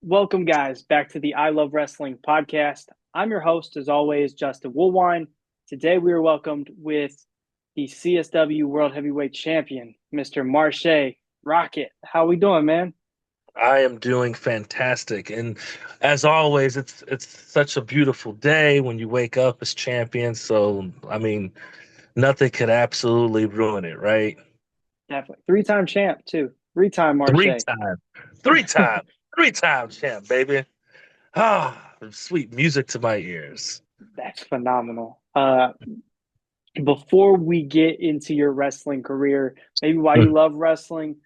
Welcome, guys, back to the I Love Wrestling podcast. I'm your host, as always, Justin Woolwine. Today, we are welcomed with the CSW World Heavyweight Champion, Mr. Marshe Rockett. How we doing, man? I am doing fantastic, and as always, it's such a beautiful day when you wake up as champion. So, nothing could absolutely ruin it, right? Definitely. Three-time champ, too. Three-time Three Marshe. time, three time, three-time champ, baby. Sweet music to my ears. That's phenomenal. Before we get into your wrestling career, maybe why you love wrestling,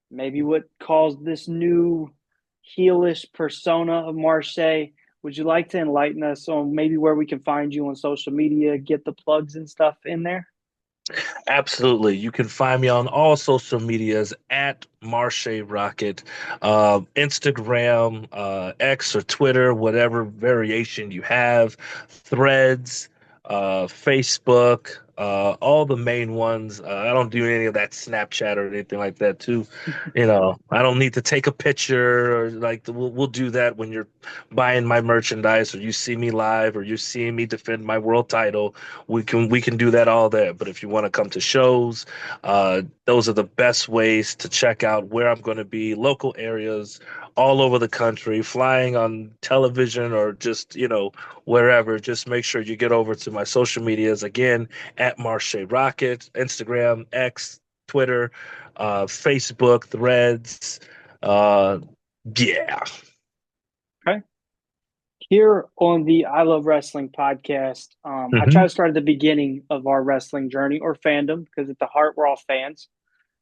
maybe what caused this new heelish persona of Marshe. Would you like to enlighten us on maybe where we can find you on social media, get the plugs and stuff in there? Absolutely. You can find me on all social medias at Marshe Rockett, Instagram, X or Twitter, whatever variation you have, Threads, Facebook, all the main ones. I don't do any of that Snapchat or anything like that, too. I don't need to take a picture or like we'll do that when you're buying my merchandise or you see me live or you're seeing me defend my world title. We can do that all there. But if you want to come to shows, those are the best ways to check out where I'm going to be, local areas all over the country, flying on television or just, wherever. Just make sure you get over to my social medias again at Marshe Rockett, Instagram, X, Twitter, Facebook, Threads. Uh, yeah. Okay. Here on the I Love Wrestling podcast, I try hmm to start at the beginning of our wrestling journey or fandom because at the heart, we're all fans.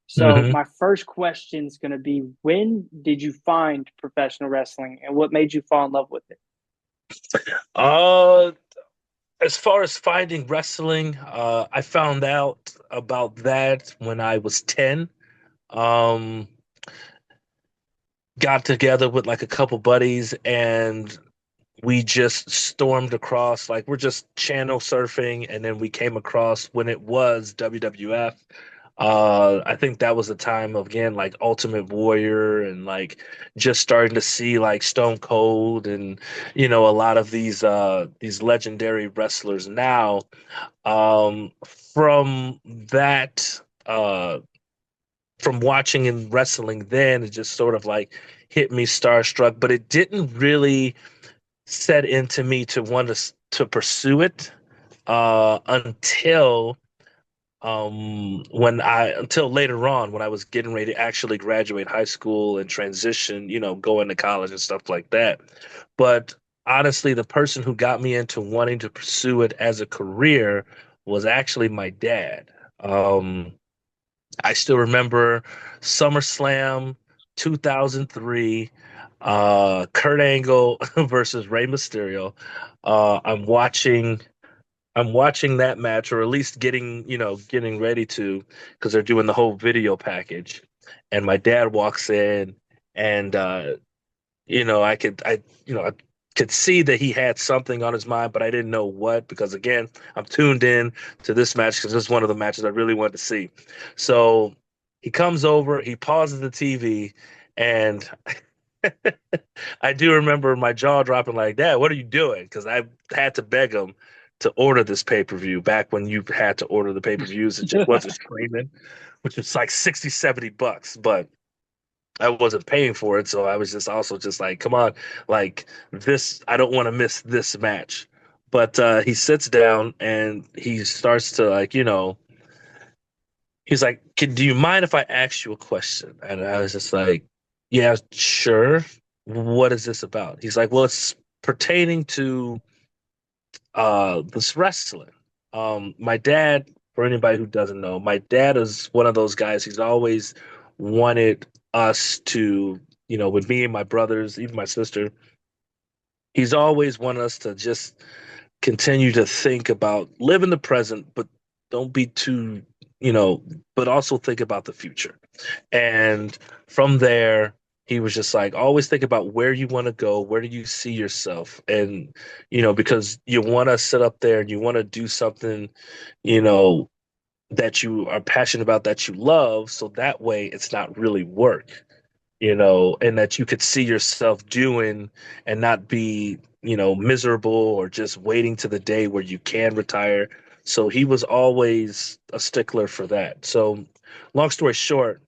So, hmm my first question is going to be, when did you find professional wrestling and what made you fall in love with it? Uh, as far as finding wrestling, I found out about that when I was 10. Um, got together with like a couple buddies and we just stormed across, like we're just channel surfing, and then we came across when it was WWF. I think that was the time of again like Ultimate Warrior and like just starting to see like Stone Cold and a lot of these legendary wrestlers now. From that from watching and wrestling then it just sort of like hit me starstruck, but it didn't really set into me to want to pursue it until until later on when I was getting ready to actually graduate high school and transition, going to college and stuff like that. But honestly, the person who got me into wanting to pursue it as a career was actually my dad. I still remember SummerSlam 2003, Kurt Angle versus Rey Mysterio. Uh, I'm watching I'm watching that match, or at least getting ready to, because they're doing the whole video package. And my dad walks in, and I could see that he had something on his mind, but I didn't know what because again, I'm tuned in to this match because this is one of the matches I really wanted to see. So he comes over, he pauses the TV, and I do remember my jaw dropping like, Dad, what are you doing? Because I had to beg him to order this pay-per-view back when you had to order the pay-per-views. It just wasn't streaming, which was like 60, $70. But I wasn't paying for it, so I was just also just like, come on, like this, I don't want to miss this match. But he sits down and he starts to like, he's like, do you mind if I ask you a question? And I was just like, yeah, sure. What is this about? He's like, well, it's pertaining to this wrestling. My dad, for anybody who doesn't know, my dad is one of those guys. He's always wanted us to, with me and my brothers, even my sister, he's always wanted us to just continue to think about live in the present, but don't be too, you know, but also think about the future. And from there, he was just like, always think about where you want to go, where do you see yourself? And, because you want to sit up there and you want to do something, you know, that you are passionate about, that you love. So that way it's not really work. and that you could see yourself doing and not be, miserable or just waiting to the day where you can retire. So he was always a stickler for that. So, long story short,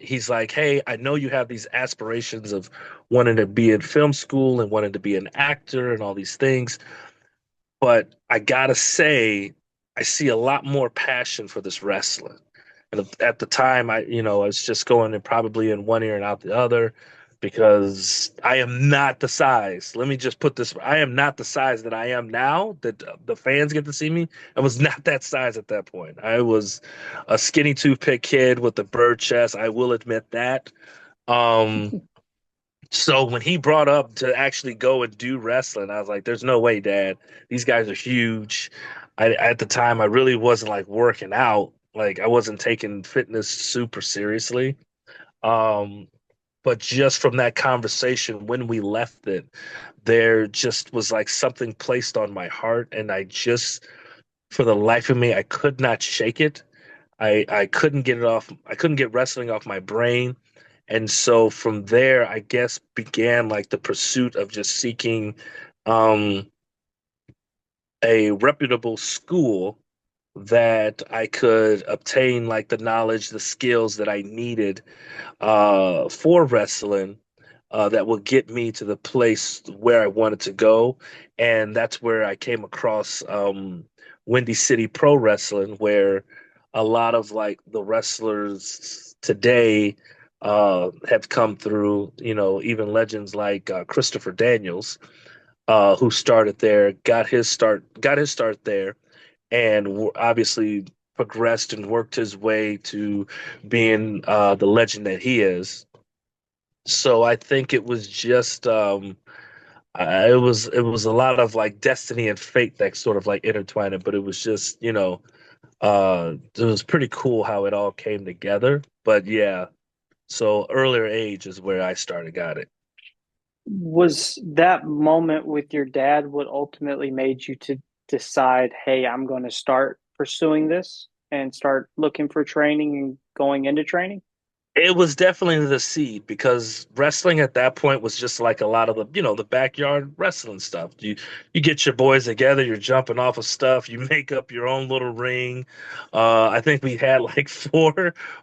he's like, "Hey, I know you have these aspirations of wanting to be in film school and wanting to be an actor and all these things. But I gotta say, I see a lot more passion for this wrestling. And at the time, I was just going and probably in one ear and out the other because I am not the size. Let me just put this: I am not the size that I am now. That the fans get to see me. I was not that size at that point. I was a skinny toothpick kid with a bird chest. I will admit that. Um, so when he brought up to actually go and do wrestling, I was like, "There's no way, Dad. These guys are huge." At the time, I really wasn't like working out. Like I wasn't taking fitness super seriously. Um, but just from that conversation when we left it, there just was like something placed on my heart, and I just, for the life of me, I could not shake it. I couldn't get it off. I couldn't get wrestling off my brain. And so from there, I guess began like the pursuit of just seeking um, a reputable school that I could obtain like the knowledge, the skills that I needed for wrestling that would get me to the place where I wanted to go. And that's where I came across Windy City Pro Wrestling, where a lot of like the wrestlers today have come through, even legends like Christopher Daniels, who started there, got his start there, and obviously progressed and worked his way to being the legend that he is. So I think it was just it was a lot of like destiny and fate that sort of like intertwined it, but it was just, it was pretty cool how it all came together. But yeah, so earlier age is where I started got it. Was that moment with your dad what ultimately made you to decide, hey, I'm going to start pursuing this and start looking for training and going into training? It was definitely the seed because wrestling at that point was just like a lot of the backyard wrestling stuff. You get your boys together, you're jumping off of stuff, you make up your own little ring. I think we had like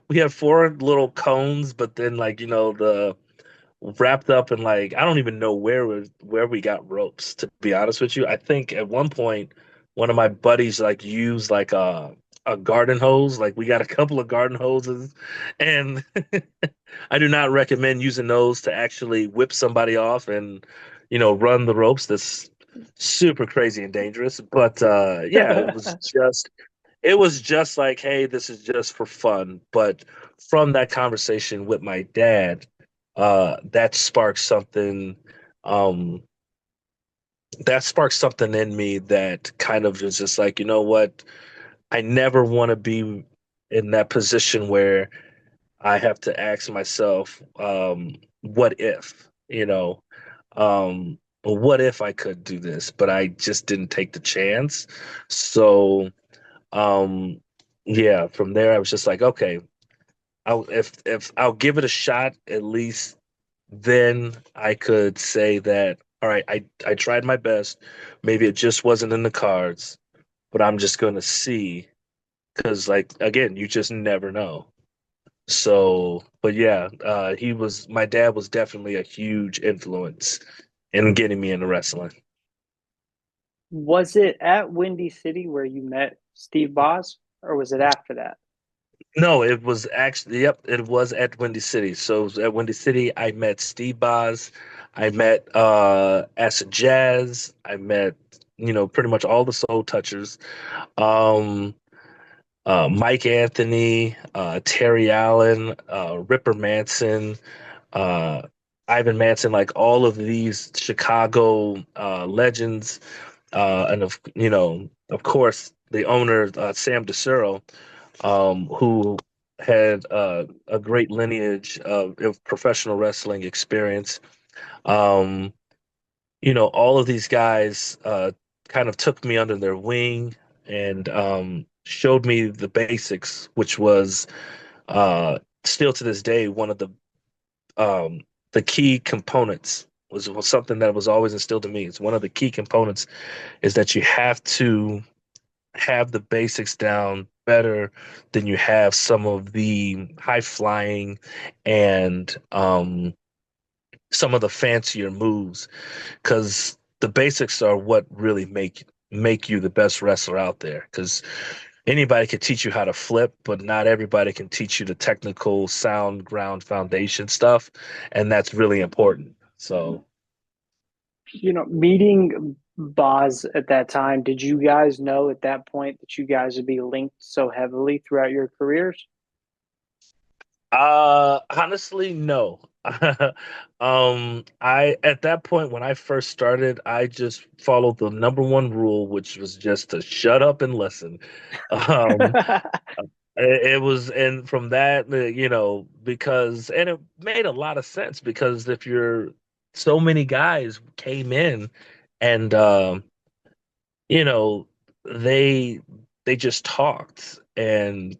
we had four little cones, but then like the wrapped up in like I don't even know where we got ropes, to be honest with you. I think at one point one of my buddies like used like a garden hose. Like we got a couple of garden hoses, and I do not recommend using those to actually whip somebody off and run the ropes. That's super crazy and dangerous. But yeah, it was just like, hey, this is just for fun. But from that conversation with my dad, that sparked something. Um, that sparked something in me that kind of was just like, you know what? I never want to be in that position where I have to ask myself, what if, what if I could do this, but I just didn't take the chance. So, um, yeah, from there I was just like, okay, if I'll give it a shot, at least then I could say that, all right, I tried my best. Maybe it just wasn't in the cards, but I'm just gonna see because, like, again, you just never know. So, but yeah, my dad was definitely a huge influence in getting me into wrestling. Was it at Windy City where you met Steve Boz, or was it after that? No, it was actually, yep, it was at Windy City. So it was at Windy City, I met Steve Boz, I met Acid Jazz, I met, pretty much all the Soul Touchers. Um, Mike Anthony, Terry Allen, Ripper Manson, uh, Ivan Manson, like all of these Chicago legends, and of course, the owner Sam DeSuro, who had a great lineage of professional wrestling experience. Um, all of these guys kind of took me under their wing and showed me the basics, which was still to this day one of the um, the key components was something that was always instilled in me. It's one of the key components is that you have to have the basics down better than you have some of the high flying and some of the fancier moves, because the basics are what really make you the best wrestler out there. Because anybody can teach you how to flip, but not everybody can teach you the technical sound ground foundation stuff, and that's really important. So, Meeting Boz at that time, did you guys know at that point that you guys would be linked so heavily throughout your careers? honestly, no. I at that point when I first started, I just followed the number one rule, which was just to shut up and listen. Um, it was, and from that, because, and it made a lot of sense because if you're so many guys came in and you know, they they just talked, and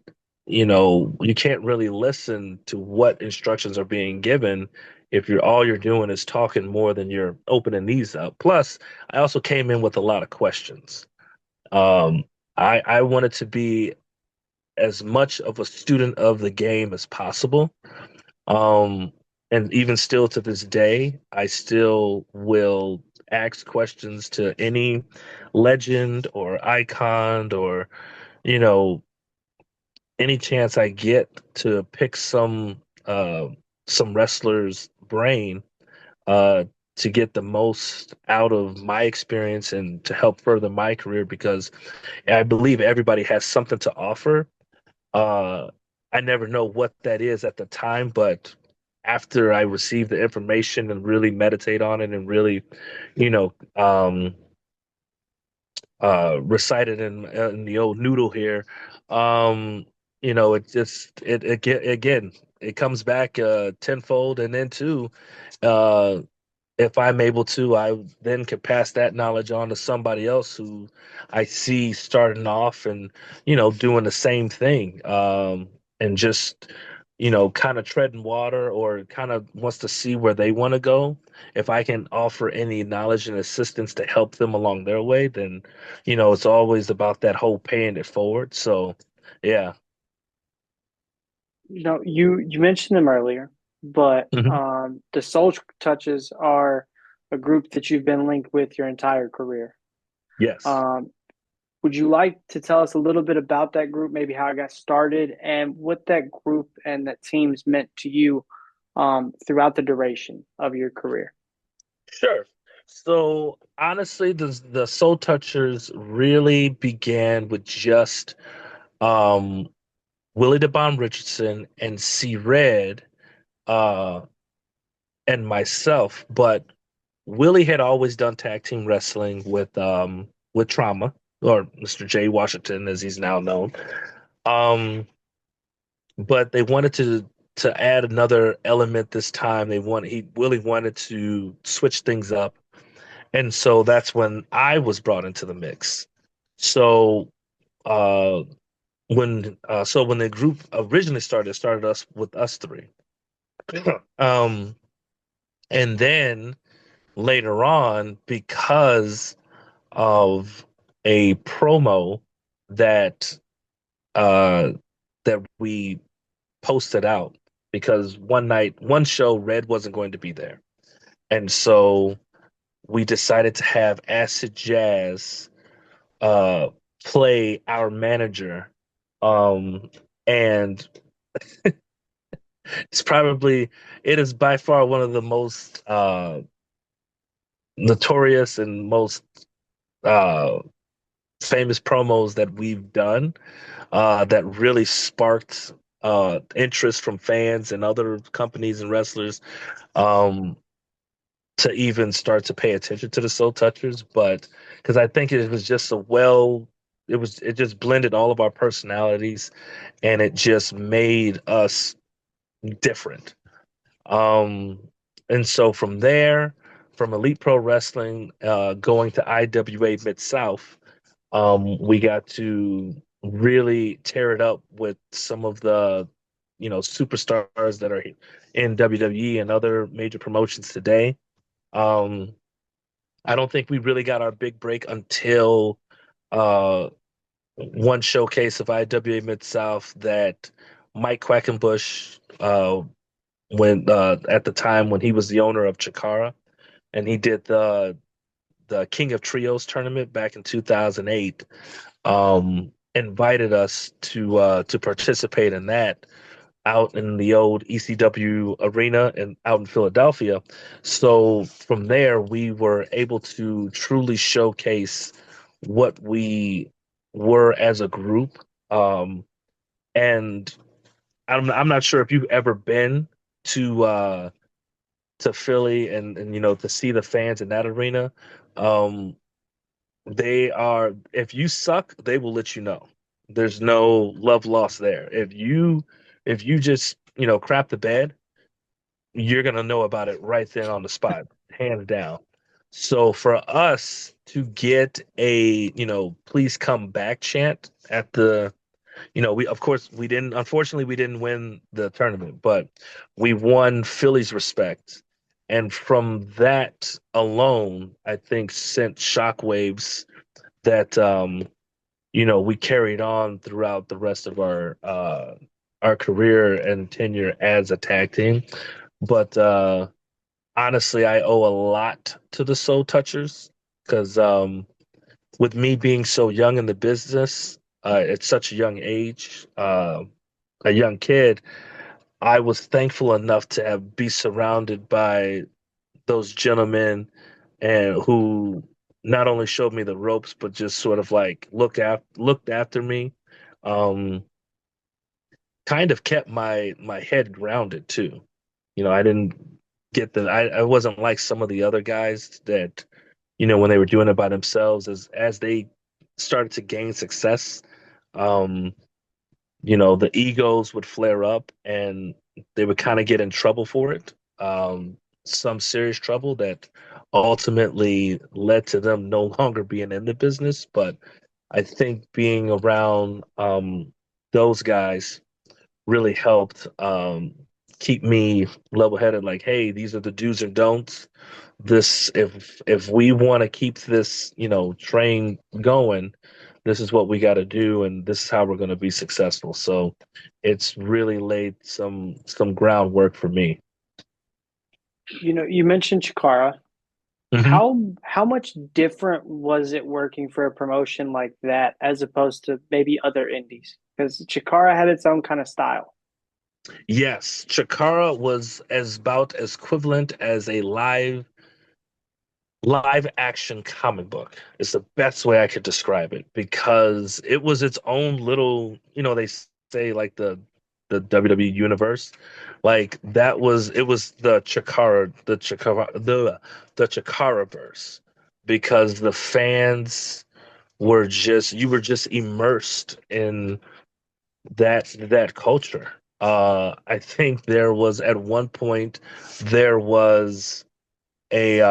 you can't really listen to what instructions are being given if you're doing is talking more than you're opening these up. Plus, I also came in with a lot of questions. Um, I wanted to be as much of a student of the game as possible. Um, and even still to this day, I still will ask questions to any legend or icon or, you know, any chance I get to pick some wrestler's brain uh to get the most out of my experience and to help further my career, because I believe everybody has something to offer. uh, I never know what that is at the time, but after I receive the information and really meditate on it and really, you know, recite it in the old noodle here, um, it just again it comes back tenfold, and then too, uh, if I'm able to, I then can pass that knowledge on to somebody else who I see starting off and, doing the same thing. And just, kind of treading water or kind of wants to see where they want to go. If I can offer any knowledge and assistance to help them along their way, then, it's always about that whole paying it forward. So, yeah. You mentioned them earlier, but Mhm. the Soul Touches are a group that you've been linked with your entire career. Yes. Um, would you like to tell us a little bit about that group, maybe how it got started, and what that group and that team's meant to you throughout the duration of your career? Sure. So honestly, the Soul Touchers really began with just um, Willie the Bomb Richardson and C Red uh, and myself. But Willie had always done tag team wrestling with Trauma, or Mr. J Washington as he's now known. Um, but they wanted to add another element this time. He Willie wanted to switch things up. And so that's when I was brought into the mix. So uh, when the group originally started, it started us with us three. um, and then later on, because of a promo that uh, that we posted out, because one show, Red wasn't going to be there, and so we decided to have Acid Jazz uh play our manager. Um and it's probably it is by far one of the most notorious and most uh famous promos that we've done, that really sparked interest from fans and other companies and wrestlers, um to even start to pay attention to the Soul Touchers. But because I think it was just it just blended all of our personalities, and it just made us different. Um, and so from there, from Elite Pro Wrestling, going to IWA Mid South, we got to really tear it up with some of the superstars that are in WWE and other major promotions today. Um, I don't think we really got our big break until uh, one showcase of IWA Mid South that Mike Quackenbush, when at the time when he was the owner of Chikara, and he did the King of Trios tournament back in 2008, invited us to participate in that out in the old ECW arena and out in Philadelphia. So from there, we were able to truly showcase what we were as a group. And I'm not sure if you've ever been to Philly and to see the fans in that arena. Um, they are, if you suck, they will let you know. There's no love lost there. If you just, crap the bed, you're gonna know about it right then on the spot, hands down. So for us to get a, please come back chant at the, we of course we didn't, unfortunately we didn't win the tournament, but we won Philly's respect. And from that alone, I think sent shockwaves that we carried on throughout the rest of our career and tenure as a tag team. But honestly, I owe a lot to the Soul Touchers because with me being so young in the business, at such a young age, a young kid, I was thankful enough to be surrounded by those gentlemen and who not only showed me the ropes but just sort of like looked after me. Um, Kind of kept my head grounded too. I didn't get I wasn't like some of the other guys that, when they were doing it by themselves, as they started to gain success, um, the egos would flare up and they would kind of get in trouble for it. Some serious trouble that ultimately led to them no longer being in the business. But I think being around those guys really helped keep me level headed. Like, hey, these are the do's and don'ts. This, if we want to keep this, train going, this is what we got to do, and this is how we're going to be successful. So, it's really laid some groundwork for me. You mentioned Chikara. Hmm. How much different was it working for a promotion like that as opposed to maybe other indies? Because Chikara had its own kind of style. Yes, Chikara was as about as equivalent as a live action comic book is the best way I could describe it because it was its own little, they say like the WWE universe. Like that was it was the Chikara verse because the fans were just you were just immersed in that culture. I think there was at one point there was a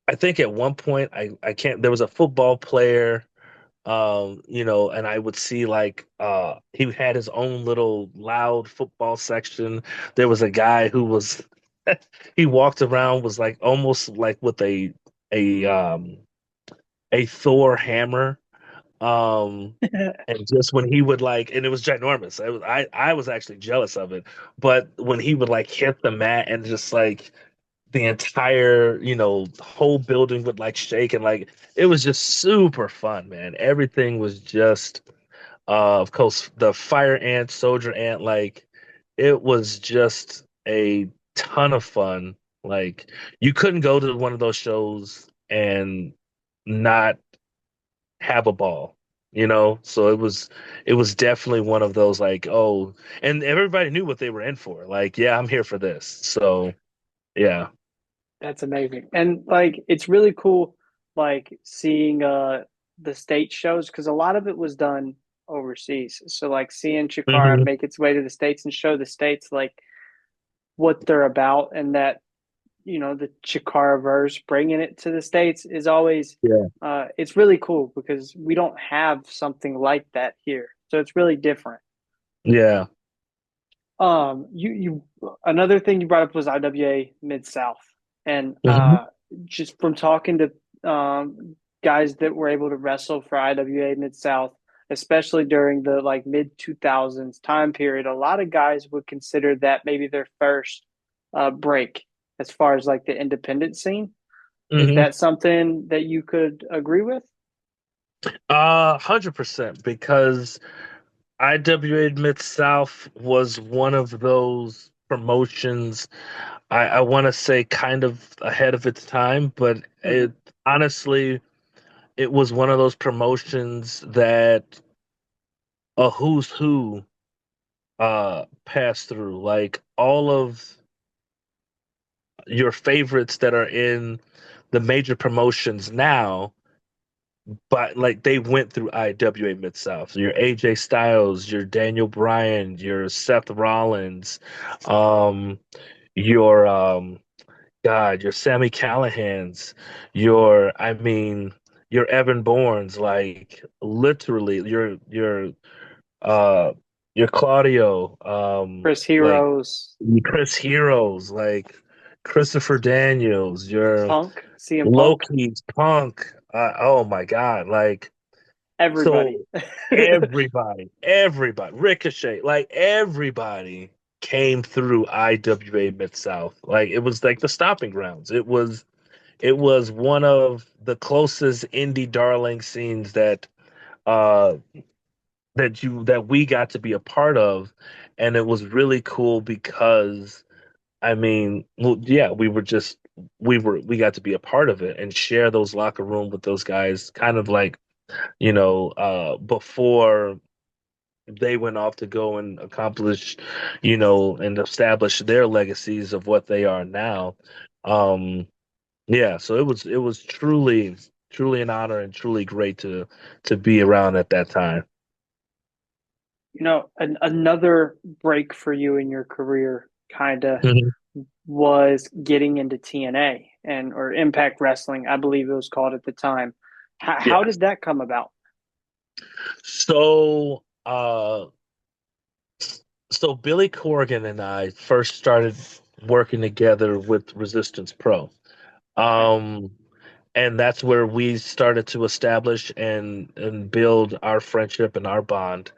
I think at one point I can't there was a football player and I would see like he had his own little loud football section. There was a guy who was he walked around was like almost like with a a Thor hammer. Um and just when he would like and it was ginormous. I was actually jealous of it. But when he would like hit the mat and just like the entire, whole building would like shake and like it was just super fun, man. Everything was just of course the fire ant, soldier ant, like it was just a ton of fun. Like you couldn't go to one of those shows and not have a ball, So it was definitely one of those like, oh, and everybody knew what they were in for. Like, yeah, I'm here for this. So yeah. That's amazing. And like it's really cool like seeing the state shows because a lot of it was done overseas. So like seeing Chikara Hmm. make its way to the States and show the States like what they're about and that the Chikara verse bringing it to the States is always Yeah. it's really cool because we don't have something like that here. So it's really different. Yeah. You another thing you brought up was IWA Mid South, and Hmm. just from talking to guys that were able to wrestle for IWA Mid South, especially during the like mid 2000s time period, a lot of guys would consider that maybe their first break as far as like the independent scene. Is Hmm. that something that you could agree with? 100% because IWA Mid South was one of those promotions. I want to say kind of ahead of its time, but Mm-hmm. it honestly, it was one of those promotions that a who's who passed through. Like all of your favorites that are in the major promotions now, but like they went through IWA Mid South. Your AJ Styles, your Daniel Bryan, your Seth Rollins, um, your God, your Sammy Callahans, I mean, your Evan Bournes, like literally, uh, your Claudio, Chris like Heroes, Chris Heroes, like Christopher Daniels, your Punk, CM Punk, Loki's Punk. Oh my God, like everybody. so everybody, Ricochet, like everybody came through IWA Mid South. Like it was like the stomping grounds. It was one of the closest indie darling scenes uh that we got to be a part of, and it was really cool because I mean, well, yeah, we got to be a part of it and share those locker room with those guys, kind of like before they went off to go and accomplish, and establish their legacies of what they are now. Um, yeah, so it was truly an honor and truly great to be around at that time. Another break for you in your career kind of Mhm. was getting into TNA and or Impact Wrestling, I believe it was called at the time. How Yes. did that come about? So, so Billy Corgan and I first started working together with Resistance Pro. Okay. Um, and that's where we started to establish and build our friendship and our bond.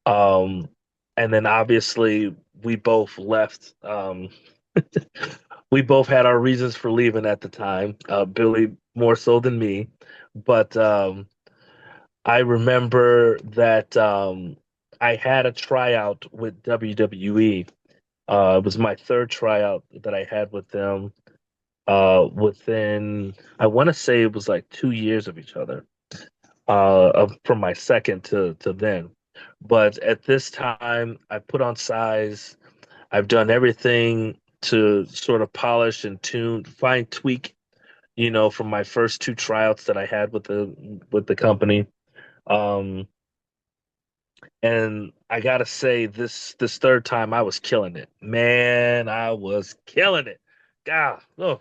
Um, and then obviously we both left. We both had our reasons for leaving at the time. Billy more so than me, but I remember that I had a tryout with WWE. It was my third tryout that I had with them. Within, I want to say it was like 2 years of each other. From my second to then. But at this time, I put on size. I've done everything to sort of polish and tune, fine tweak, from my first two tryouts that I had with the company. Um, and I gotta say, this third time I was killing it. Man, I was killing it. God, oh,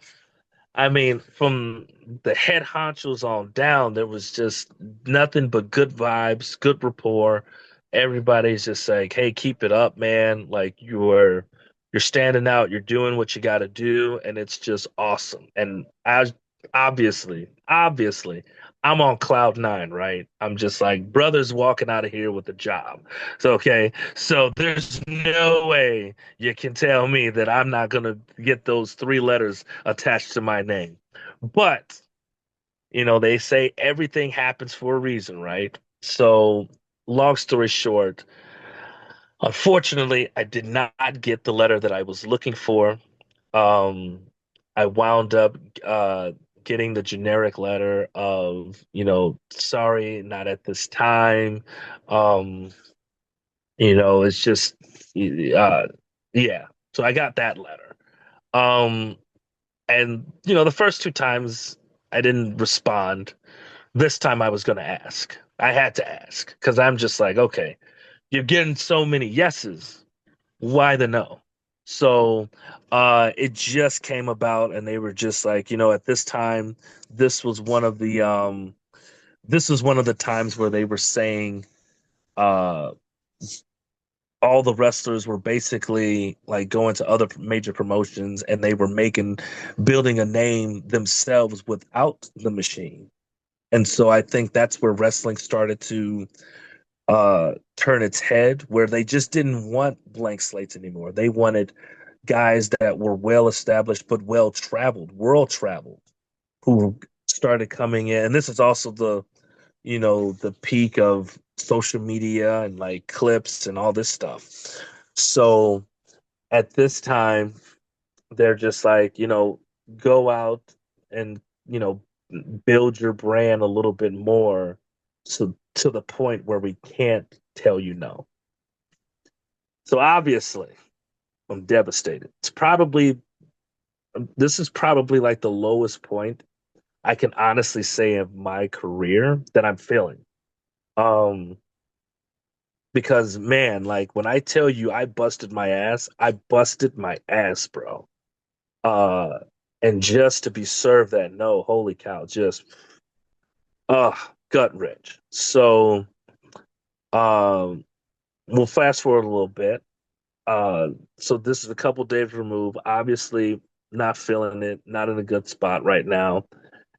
I mean, from the head honchos on down, there was just nothing but good vibes, good rapport. Everybody's just like, "Hey, keep it up, man! Like you're standing out, you're doing what you got to do, and it's just awesome." And I obviously, I'm on cloud nine, right? I'm just like brothers walking out of here with a job. So okay, so there's no way you can tell me that I'm not gonna get those three letters attached to my name. But, they say everything happens for a reason, right? So, long story short, unfortunately, I did not get the letter that I was looking for. Um, I wound up getting the generic letter of, sorry, not at this time. Um, it's just, uh, yeah. So I got that letter. Um, And, the first two times I didn't respond. This time I was going to ask. I had to ask because I'm just like, okay, you're getting so many yeses. Why the no? So it just came about and they were just like, at this time, this was one of the this was one of the times where they were saying uh, all the wrestlers were basically like going to other major promotions and they were building a name themselves without the machine. And so I think that's where wrestling started to turn its head, where they just didn't want blank slates anymore. They wanted guys that were well established but well traveled, world traveled, who started coming in. And this is also the peak of social media and like clips and all this stuff. So at this time, they're just like, go out and, you know, build your brand a little bit more, so to the point where we can't tell you no. So obviously, I'm devastated. This is probably like the lowest point I can honestly say of my career that I'm feeling. Um, because man, like when I tell you I busted my ass, bro. Uh, and just to be served that no, holy cow, just gut wrench. So, um, we'll fast forward a little bit. Uh, so this is a couple days removed. Obviously, not feeling it, not in a good spot right now.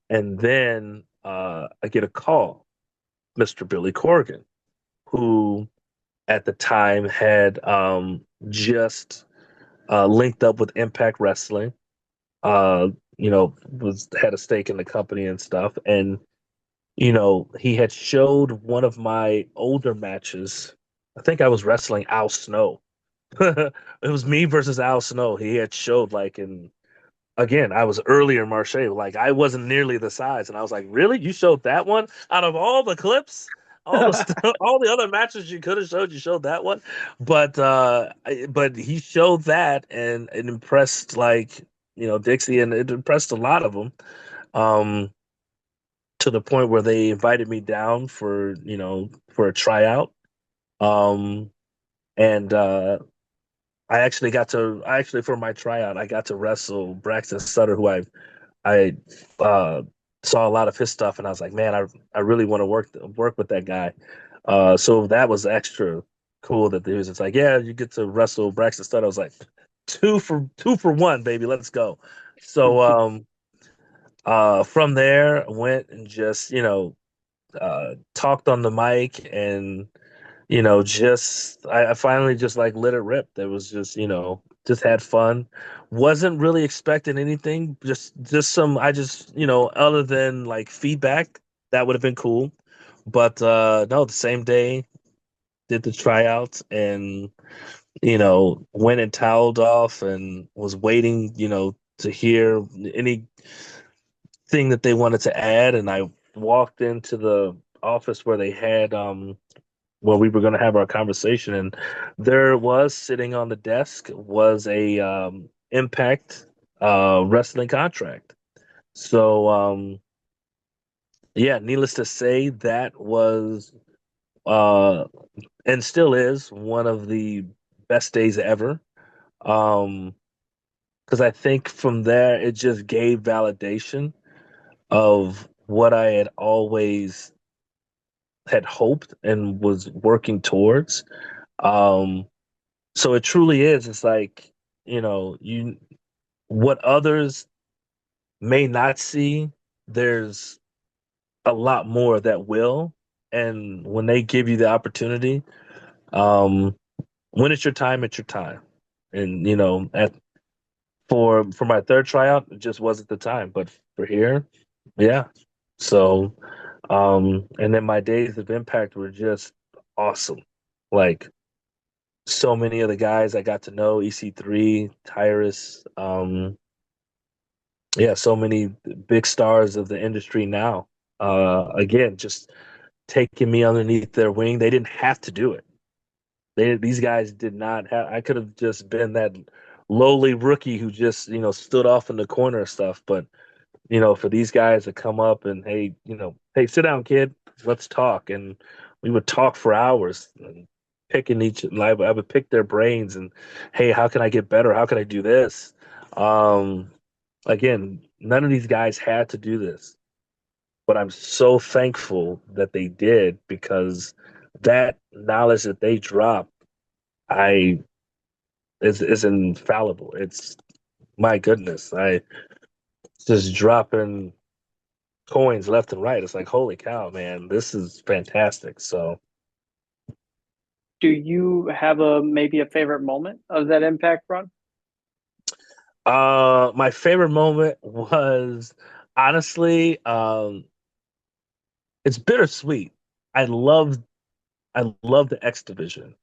And then I get a call, Mr. Billy Corgan, who at the time had just linked up with Impact Wrestling. Was had a stake in the company and stuff, and he had showed one of my older matches. I think I was wrestling Al Snow. It was me versus Al Snow. He had showed like in again, I was earlier Marche. Like I wasn't nearly the size, and I was like, "Really? You showed that one out of all the clips, all the other matches you could have showed, you showed that one." But he showed that, and it impressed like Dixie, and it impressed a lot of them. Um, to the point where they invited me down for a tryout. Um, and I actually for my tryout I got to wrestle Braxton Sutter, who I uh, saw a lot of his stuff, and I was like, man, I really want to work with that guy. So that was extra cool that he was just like, yeah, you get to wrestle Braxton Sutter. I was like, two for one, baby, let's go. So from there, I went and just talked on the mic, and just I finally just like let it rip. There was just had fun. Wasn't really expecting anything. Just some I just other than like feedback that would have been cool. But no, the same day did the tryouts and went and toweled off and was waiting to hear anything that they wanted to add. And I walked into the office where they had where we were going to have our conversation, and there was sitting on the desk was a Impact wrestling contract. So yeah, needless to say, that was uh, and still is one of the best days ever. Um, because I think from there it just gave validation of what I had always had hoped and was working towards. Um, So it truly is. It's like, you what others may not see, there's a lot more that will. And when they give you the opportunity, um, when it's your time, it's your time. And at for my third tryout, it just wasn't the time. But for here, yeah. So and then my days of impact were just awesome. Like so many of the guys I got to know, EC3, Tyrus, yeah, so many big stars of the industry now. Again, just taking me underneath their wing. They didn't have to do it. These guys did not have. I could have just been that lowly rookie who just stood off in the corner and stuff. But for these guys to come up and hey, sit down, kid, let's talk, and we would talk for hours, and picking each. I would pick their brains and hey, how can I get better? How can I do this? Um, Again, none of these guys had to do this, but I'm so thankful that they did because that knowledge that they drop, I is infallible. It's my goodness. I just dropping coins left and right. It's like, holy cow, man, this is fantastic. So, Do you have a maybe a favorite moment of that Impact run? my favorite moment was honestly, it's bittersweet. I love I love the X division.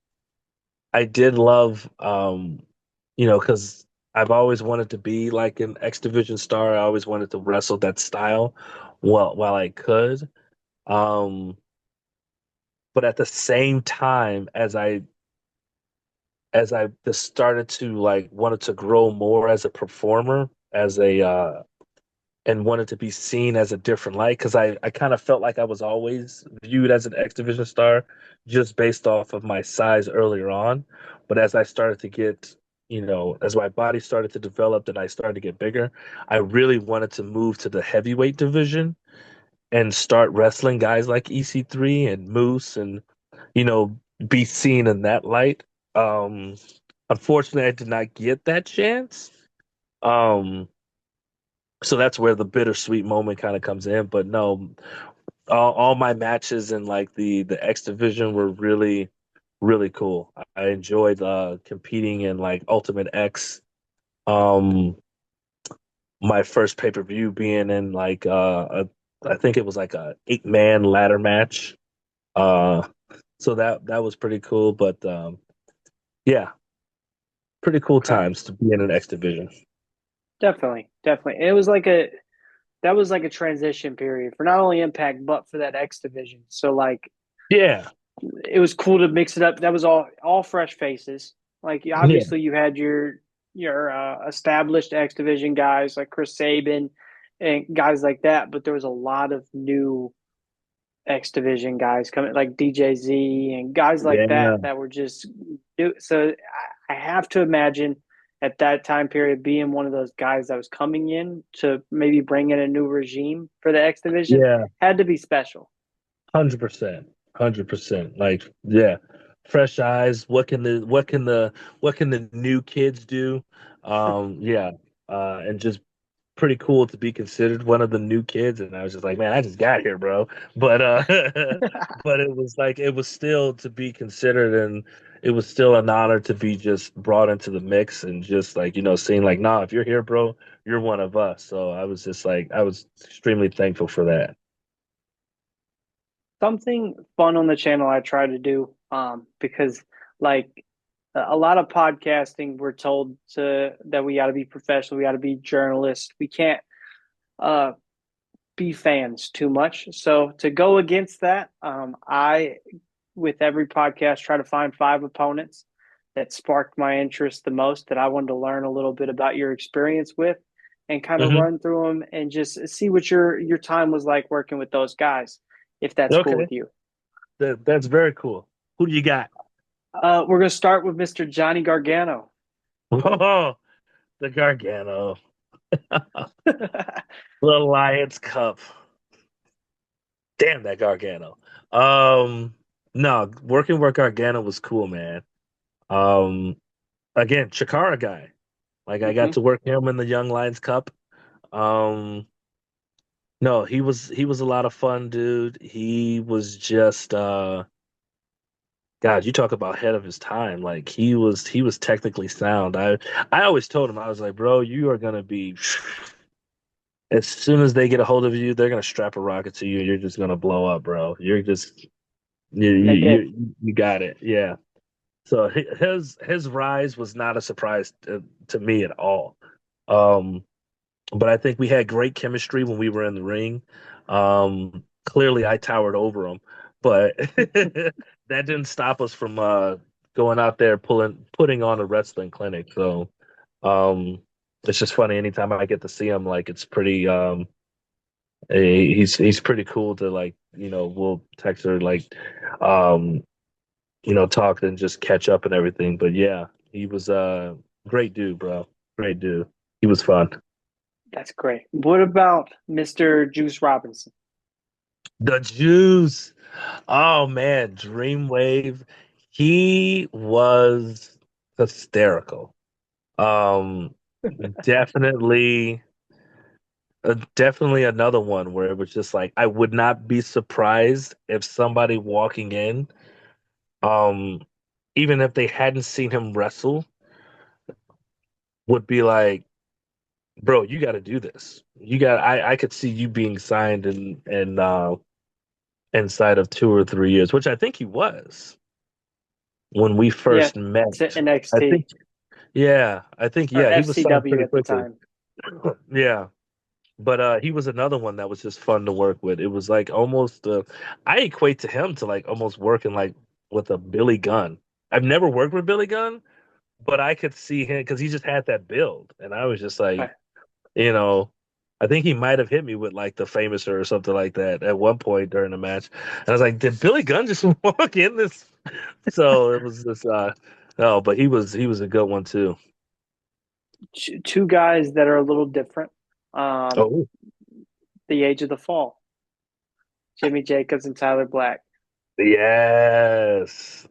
I did love, because I've always wanted to be like an X division star. I always wanted to wrestle that style, while I could. Um, but at the same time, as I just started to like wanted to grow more as a performer, as a and wanted to be seen as a different light, because I kind of felt like I was always viewed as an X Division star just based off of my size earlier on. But as I started to get, as my body started to develop and I started to get bigger, I really wanted to move to the heavyweight division and start wrestling guys like EC3 and Moose and, you know, be seen in that light. Um, Unfortunately, I did not get that chance. Um, so that's where the bittersweet moment kind of comes in. But no, all my matches in like the X division were really really cool. I enjoyed competing in like Ultimate X. Um, my first pay per view being in like I think it was like a 8-man ladder match. Uh, so that was pretty cool. But yeah, pretty cool Okay. times to be in an X division. Definitely, definitely. It was like a that was like a transition period for not only Impact but for that X division. So like Yeah, it was cool to mix it up. That was all fresh faces. Like yeah, obviously you had your established X division guys like Chris Sabin and guys like that, but there was a lot of new X division guys coming like DJZ and guys like yeah, that were just new. So I have to imagine at that time period being one of those guys that was coming in to maybe bring in a new regime for the X division yeah. had to be special. 100%, 100%. Like, yeah, fresh eyes. What can the new kids do? Yeah, and just pretty cool to be considered one of the new kids. And I was just like, man, I just got here, bro. But but it was still to be considered, and it was still an honor to be just brought into the mix and just like seeing like, nah, if you're here, bro, you're one of us. So I was just like, I was extremely thankful for that. Something fun on the channel I try to do because like a lot of podcasting we're told to that we got to be professional, we got to be journalists, we can't uh be fans too much. So to go against that, I with every podcast try to find five opponents that sparked my interest the most that I wanted to learn a little bit about your experience with and kind of Hmm. run through them and just see what your time was like working with those guys if that's cool Okay. with you. That's very cool. Who do you got? We're going to start with Mr. Johnny Gargano. Oh, the Gargano, the Lions Cup. Damn that Gargano. Um, no, working with Gargano was cool, man. Um, Again, Chikara guy. Like I got Mm-hmm. to work him in the Young Lions Cup. Um, no, he was a lot of fun, dude. He was just God, you talk about ahead of his time. Like he was technically sound. I always told him I was like, bro, you are gonna be as soon as they get a hold of you, they're gonna strap a rocket to you. You're just gonna blow up, bro. You're just you And you they did. you got it. Yeah. So his rise was not a surprise to me at all. Um, but I think we had great chemistry when we were in the ring. Clearly, I towered over him, but that didn't stop us from going out there putting on a wrestling clinic. So um, it's just funny. Anytime I get to see him, like it's pretty. He's pretty cool to like. We'll text her like, um, talk and just catch up and everything. But yeah, he was a great dude, bro. Great dude. He was fun. That's great. What about Mr. Juice Robinson? The Juice. Oh man, Dreamwave. He was hysterical. Um, definitely, definitely another one where it was just like I would not be surprised if somebody walking in, um, even if they hadn't seen him wrestle, would be like, "Bro, you got to do this. You got." I could see you being signed in inside of 2 or 3 years, which I think he was when we Yeah, first met. to I think, NXT yeah, I think, or yeah, he was signed FCW pretty at the quickly. time. Yeah. But he was another one that was just fun to work with. It was like almost I equate to him to like almost working like with a Billy Gunn. I've never worked with Billy Gunn, but I could see him because he just had that build, and I was just like, Okay. you know, I think he might have hit me with like the Famouser or something like that at one point during the match. And I was like, did Billy Gunn just walk in this? So it was this. No, but he was a good one too. Two guys that are a little different. Um, Oh the Age of the Fall, Jimmy Jacobs and Tyler Black. yes.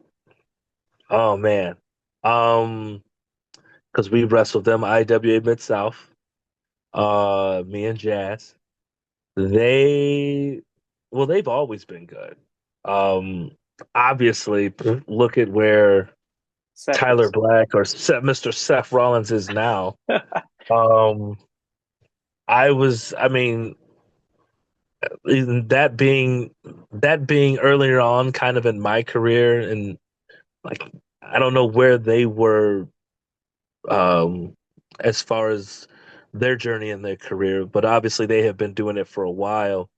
Oh man. Um, because we wrestled them IWA Mid South. Me and Jazz. They well, they've always been good. Um, obviously, look at where Seth Tyler is. Black or Mr. Seth Rollins is now. Um, I mean, that being earlier on, kind of in my career, and like I don't know where they were um, as far as their journey in their career, but obviously they have been doing it for a while.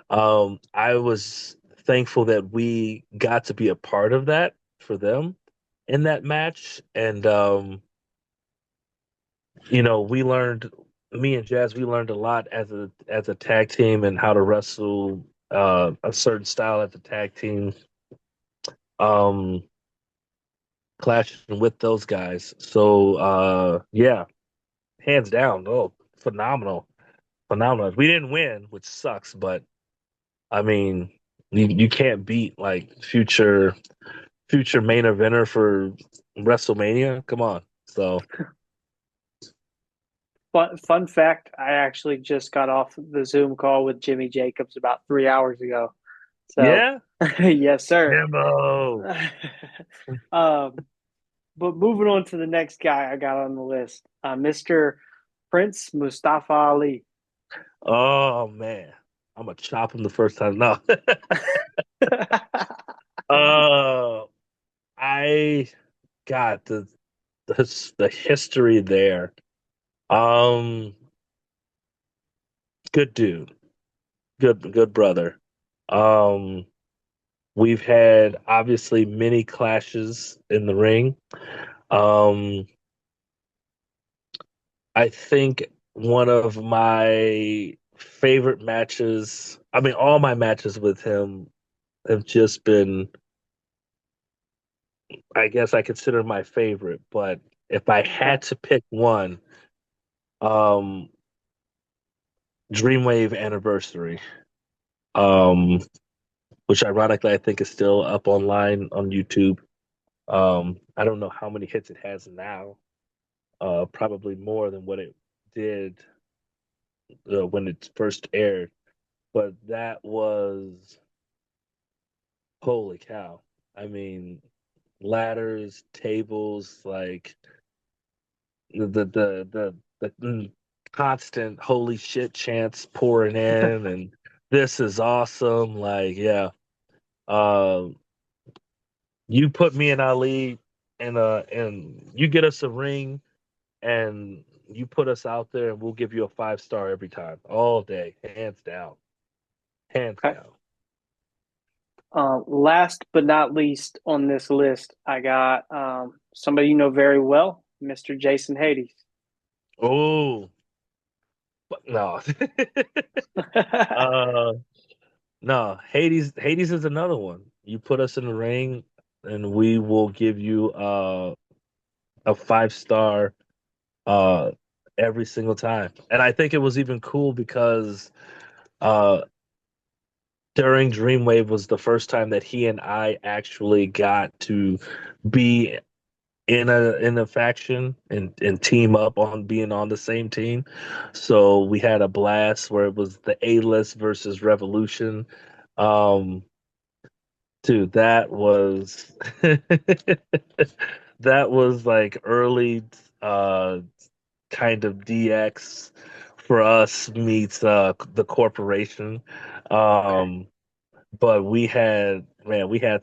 I was thankful that we got to be a part of that for them in that match, and we learned, me and Jazz, we learned a lot as a tag team and how to wrestle a certain style as a tag team. Um, clashing with those guys, so yeah, hands down, oh, phenomenal. Phenomenal. We didn't win, which sucks, but I mean, you can't beat like future main eventer for WrestleMania. Come on. So Fun fact: I actually just got off the Zoom call with Jimmy Jacobs about 3 hours ago. So, yeah, yes, sir. Jimbo. um, but moving on to the next guy I got on the list, Mr. Prince Mustafa Ali. Oh man, I'm gonna chop him the first time. No, uh, I got the history there. Um, good dude, good brother. Um, we've had obviously many clashes in the ring. Um, I think one of my favorite matches, I mean, all my matches with him have just been, I guess I consider my favorite, but if I Okay. had to pick one, um, Dreamwave Anniversary, um, which ironically I think is still up online on YouTube. I don't know how many hits it has now, probably more than what it did when it first aired, but that was holy cow. I mean, ladders, tables, like the constant holy shit chants pouring in, and this is awesome. Like, yeah, um, you put me and Ali and you get us a ring, and you put us out there, and we'll give you a 5 star every time, all day, hands down, hands Okay. down. Last but not least on this list, I got somebody you know very well, Mr. Jason Hades. Oh, no. uh No, Hades is another one. You put us in the ring and we will give you a 5 star uh every single time. And I think it was even cool because uh during Dreamwave was the first time that he and I actually got to be in a faction and team up on being on the same team. So we had a blast where it was the A-list versus Revolution. Um, dude, that was that was like early uh kind of DX for us meets the corporation. Okay. Um, but we had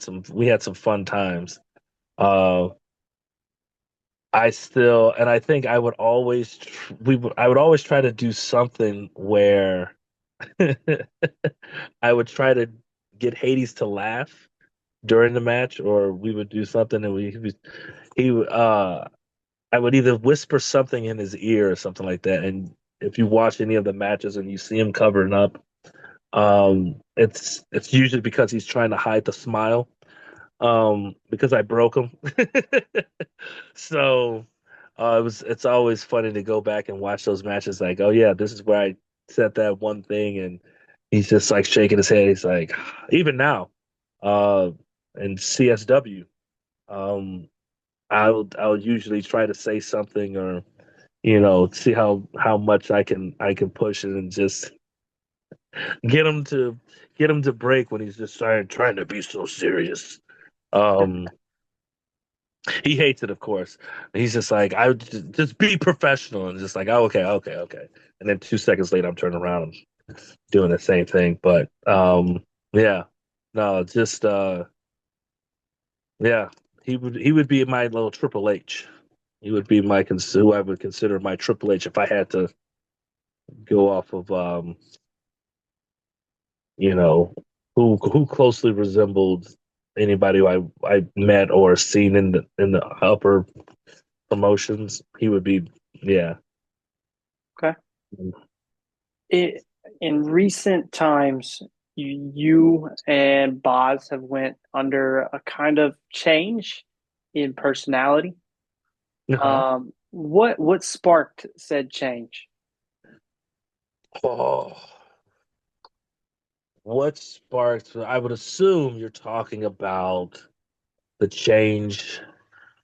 some fun times. Uh, I think I would always I would always try to do something where I would try to get Hades to laugh during the match, or we would do something and he I would either whisper something in his ear or something like that. And if you watch any of the matches and you see him covering up, it's usually because he's trying to hide the smile. Because I broke him. So it's always funny to go back and watch those matches like, oh yeah, this is where I said that one thing, and he's just like shaking his head. He's like, even now, uh in CSW, um I'll usually try to say something or see how much I can push it and just get him to get him to break when he's just trying to be so serious. Um He hates it, of course. He's just like, I would just be professional and just like, oh, okay, okay, okay. And then 2 seconds later, I'm turning around, I'm doing the same thing. But yeah, no, just yeah, he would be my little Triple H. He would be who I would consider my Triple H if I had to go off of you know, who closely resembled anybody who I met or seen in the upper promotions. He would be, yeah. Okay. It, in recent times, you and Boz have went under a kind of change in personality. Uh-huh. What sparked said change? Oh, what sparked? I would assume you're talking about the change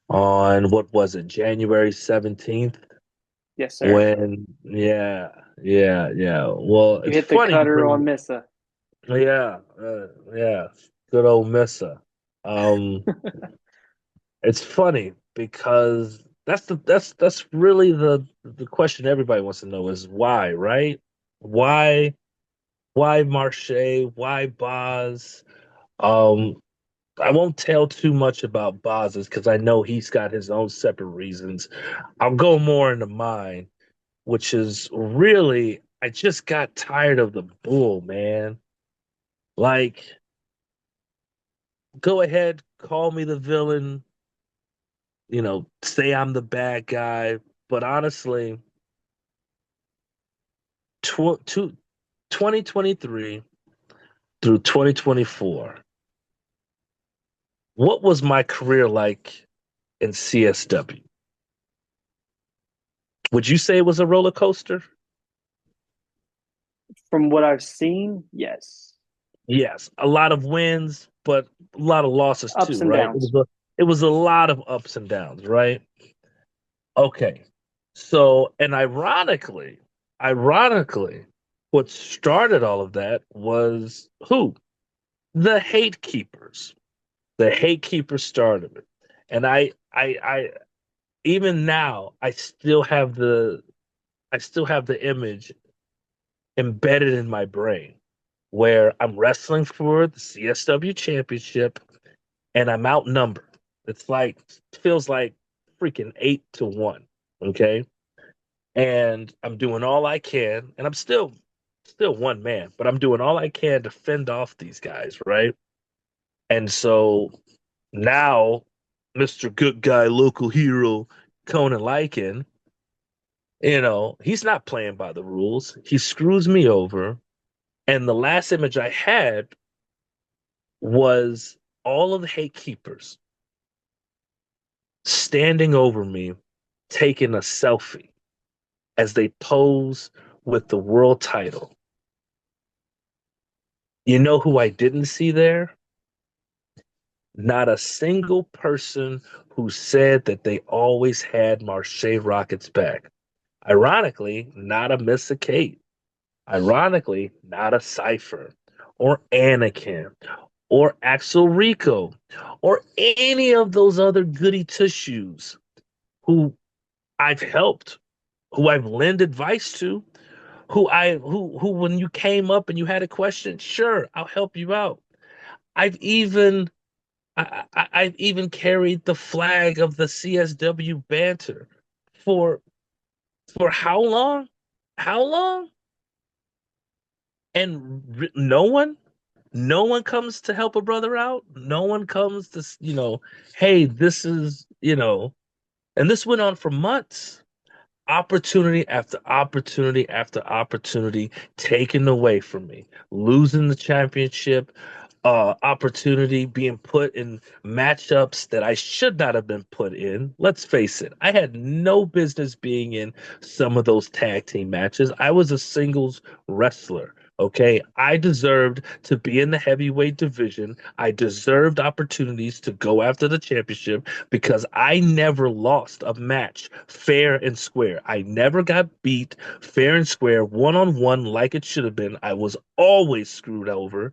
on what was it, January 17th? Yes, sir. When, yeah, yeah, yeah. Well, You it's hit the funny you cutter bring, on Missa. yeah, yeah, good old Missa. Um, it's funny because that's really the question everybody wants to know is why, right? Why, why Marche? Why Boz? Um, I won't tell too much about Boz's because I know he's got his own separate reasons. I'll go more into mine, which is really I just got tired of the bull, man. Like, go ahead, call me the villain, say I'm the bad guy, but honestly, tw- two, 2023 through 2024, what was my career like in CSW? Would you say it was a roller coaster? From what I've seen, yes. Yes, a lot of wins, but a lot of losses too, Ups and right? downs. It was a lot of ups and downs, right? Okay. So, and ironically, what started all of that was who? The Hate Keepers. The Hate Keepers started it. And I even now I still have the image embedded in my brain where I'm wrestling for the CSW Championship and I'm outnumbered. It's like feels like freaking 8-1. Okay. And I'm doing all I can, and I'm still one man, but I'm doing all I can to fend off these guys, right? And so now Mr. Good Guy, local hero, Conan Lycan, he's not playing by the rules. He screws me over. And the last image I had was all of the hate keepers standing over me, taking a selfie as they pose with the world title. You know who I didn't see there? Not a single person who said that they always had Marshe Rockett's back. Ironically, not a Missa Kate. Ironically, not a Cypher or Anakin or Axel Rico or any of those other goody two-shoes who I've helped, who I've lent advice to, who when you came up and you had a question, sure, I'll help you out. I've even I've even carried the flag of the CSW banter for how long? How long? And no one comes to help a brother out. No one comes to, hey, this is, and this went on for months. Opportunity after opportunity after opportunity taken away from me. Losing the championship, opportunity being put in matchups that I should not have been put in. Let's face it, I had no business being in some of those tag team matches. I was a singles wrestler. Okay, I deserved to be in the heavyweight division. I deserved opportunities to go after the championship because I never lost a match fair and square. I never got beat fair and square, one on one, like it should have been. I was always screwed over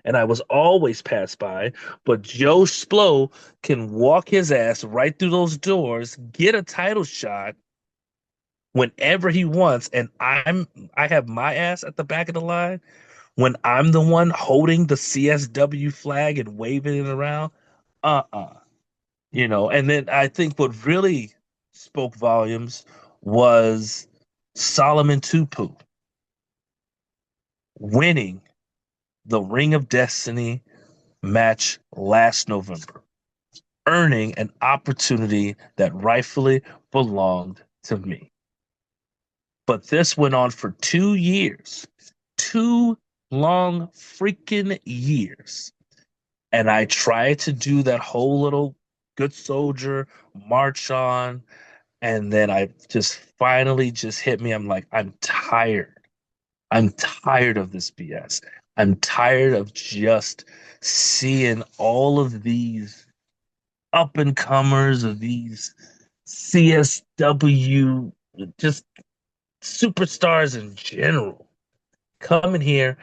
and I was always passed by. But Joe Splo can walk his ass right through those doors, get a title shot whenever he wants, and I have my ass at the back of the line when I'm the one holding the CSW flag and waving it around. Uh-uh. And then I think what really spoke volumes was Solomon Tupu winning the Ring of Destiny match last November, earning an opportunity that rightfully belonged to me. But this went on for 2 years, 2 long freaking years. And I tried to do that whole little good soldier march on. And then I just finally just hit me. I'm like, I'm tired. I'm tired of this BS. I'm tired of just seeing all of these up and comers of these CSW, just superstars in general, coming here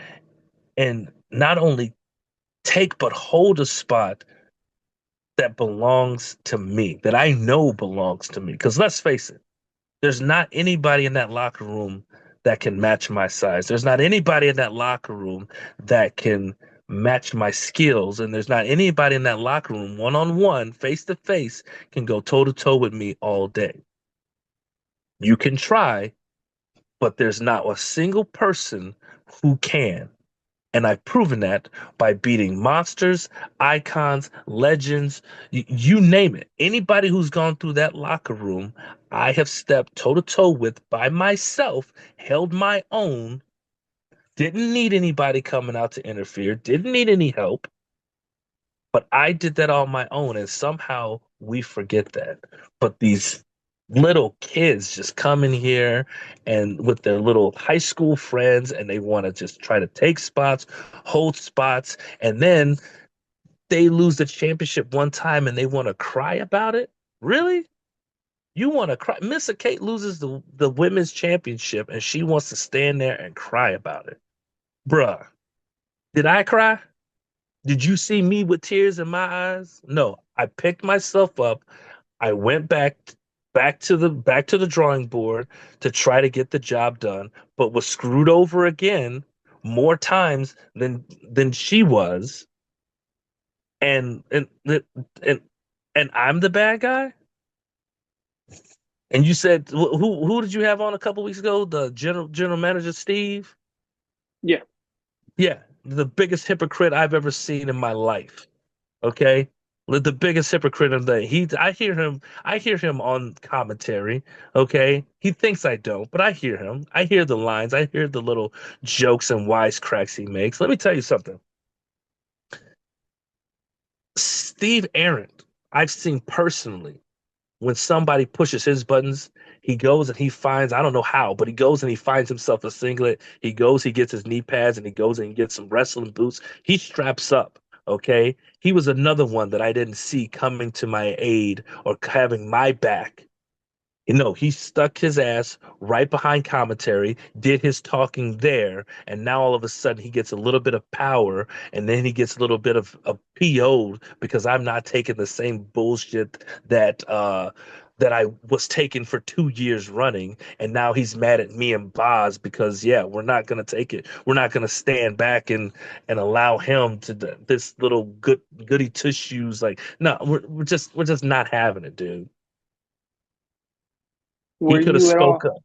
and not only take but hold a spot that belongs to me, that I know belongs to me. Because let's face it, there's not anybody in that locker room that can match my size. There's not anybody in that locker room that can match my skills. And there's not anybody in that locker room, one on one, face to face, can go toe to toe with me all day. You can try, but there's not a single person who can. And I've proven that by beating monsters, icons, legends, you name it. Anybody who's gone through that locker room, I have stepped toe to toe with by myself, held my own, didn't need anybody coming out to interfere, didn't need any help, but I did that on my own. And somehow we forget that. But these little kids just come in here and with their little high school friends and they want to just try to take spots, hold spots, and then they lose the championship one time and they want to cry about it. Really? You want to cry? Missa Kate loses the women's championship and she wants to stand there and cry about it. Bruh, did I cry? Did you see me with tears in my eyes? No, I picked myself up. I went back to the drawing board to try to get the job done, but was screwed over again more times than she was. And and I'm the bad guy. And you said who did you have on a couple weeks ago? The general manager Steve. Yeah. Yeah, the biggest hypocrite I've ever seen in my life. Okay, the biggest hypocrite of the he. I hear him on commentary. Okay, he thinks I don't, but I hear him. I hear the lines. I hear the little jokes and wisecracks he makes. Let me tell you something. Steve Arendt, I've seen personally when somebody pushes his buttons, He goes and he finds, I don't know how, but he goes and he finds himself a singlet. He goes, he gets his knee pads, and he goes and he gets some wrestling boots. He straps up. Okay. He was another one that I didn't see coming to my aid or having my back. He stuck his ass right behind commentary, did his talking there, and now all of a sudden he gets a little bit of power, and then he gets a little bit of PO'd because I'm not taking the same bullshit that I was taking for 2 years running, and now he's mad at me and Boz because yeah, we're not gonna take it. We're not gonna stand back and allow him to this little goody two shoes. Like, no, we're just not having it, dude. He Were could have you at spoke all? up.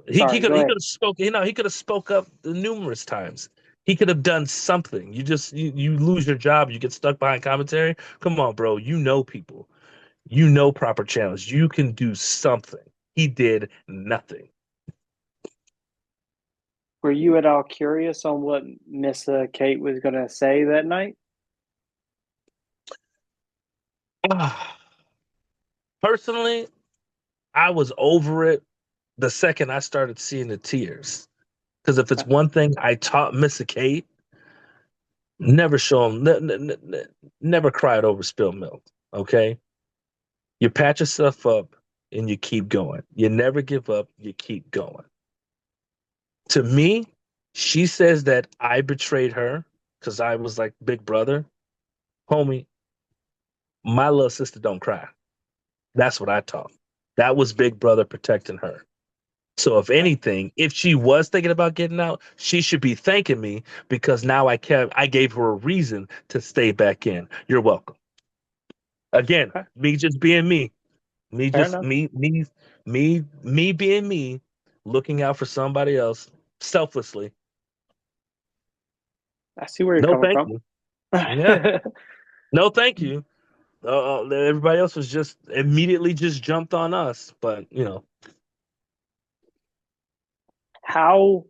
He Sorry, could go he ahead. could have spoke. He could have spoke up numerous times. He could have done something. You lose your job. You get stuck behind commentary. Come on, bro. You know people. You know proper channels. You can do something. He did nothing. Were you at all curious on what Miss Kate was going to say that night? Personally, I was over it the second I started seeing the tears. Because if it's Okay. one thing I taught Mr. Kate, never show him, never cry it over spilled milk. Okay, you patch yourself up and you keep going. You never give up. You keep going. To me, she says that I betrayed her because I was like big brother. Homie, my little sister don't cry. That's what I taught. That was big brother protecting her. So if Okay. anything, if she was thinking about getting out, she should be thanking me because now I gave her a reason to stay back in. You're welcome. Again, Okay. me just being me. Me Fair just enough. me being me, looking out for somebody else selflessly. I see where you're No, coming thank from. you. Yeah, no, thank you. Everybody else was just immediately just jumped on us, but How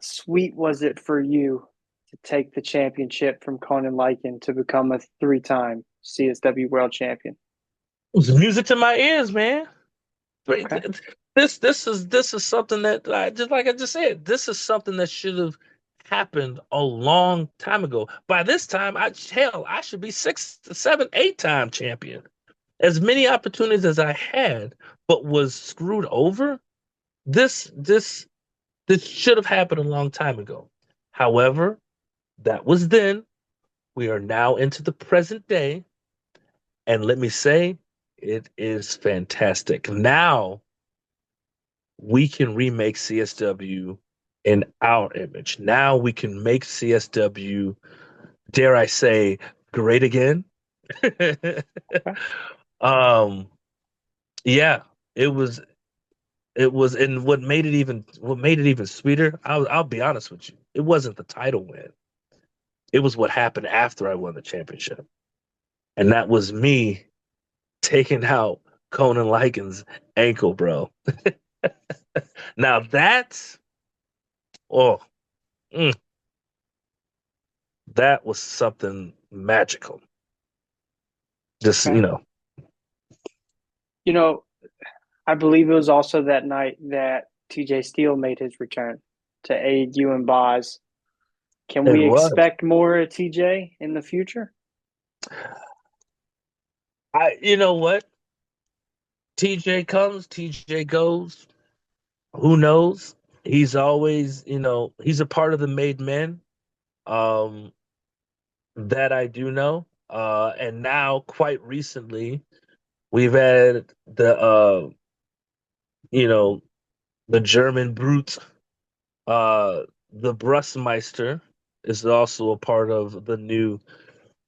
sweet was it for you to take the championship from Conan Lycan to become a three-time CSW World Champion? it was music to my ears, man. Okay. This is something that just like I just said. This is something that should have happened a long time ago. By this time, I should be six, seven, 8 time champion. As many opportunities as I had, but was screwed over. This this this should have happened a long time ago. However, that was then. We are now into the present day, and let me say, it is fantastic. Now we can remake CSW in our image. Now we can make CSW, dare I say, great again. Okay. um, yeah, it was and what made it even sweeter. I'll be honest with you, it wasn't the title win. It was what happened after I won the championship, and that was me taking out Conan Lycan's ankle, bro. Now that's oh. mm, that was something magical. Just Okay. You know, I believe it was also that night that TJ Steele made his return to aid you and Boz. Can it we was. expect more of TJ in the future? You know what? TJ comes, TJ goes. Who knows? He's always, he's a part of the made men. Um, that I do know. And now, quite recently, we've had you know, the German brute, the Brustmeister is also a part of the new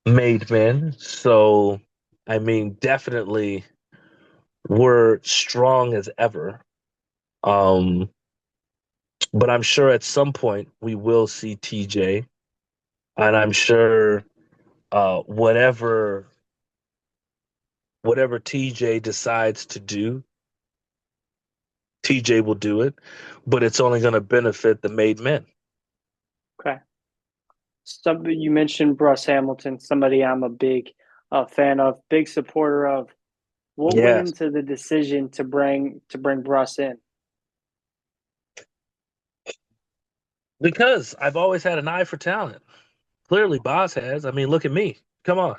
made men. So, I mean, definitely we're strong as ever. Um, but I'm sure at some point we will see TJ, and I'm sure whatever TJ decides to do, TJ will do it, but it's only going to benefit the made men. Okay. You mentioned Bruce Hamilton, somebody I'm a big fan of, big supporter of. What went Yes, into the decision to bring Bruss in? because I've always had an eye for talent. Clearly, Boz has. I mean, look at me. Come on.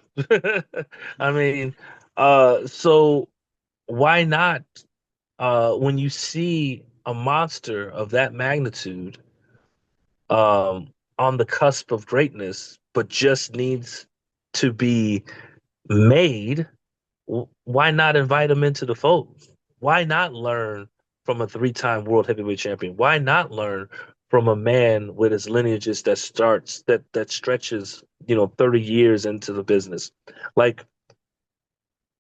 I mean, so why not? When you see a monster of that magnitude, on the cusp of greatness, but just needs to be made, why not invite him into the fold? Why not learn from a three-time world heavyweight champion? Why not learn from a man with his lineages that stretches, 30 years into the business? Like,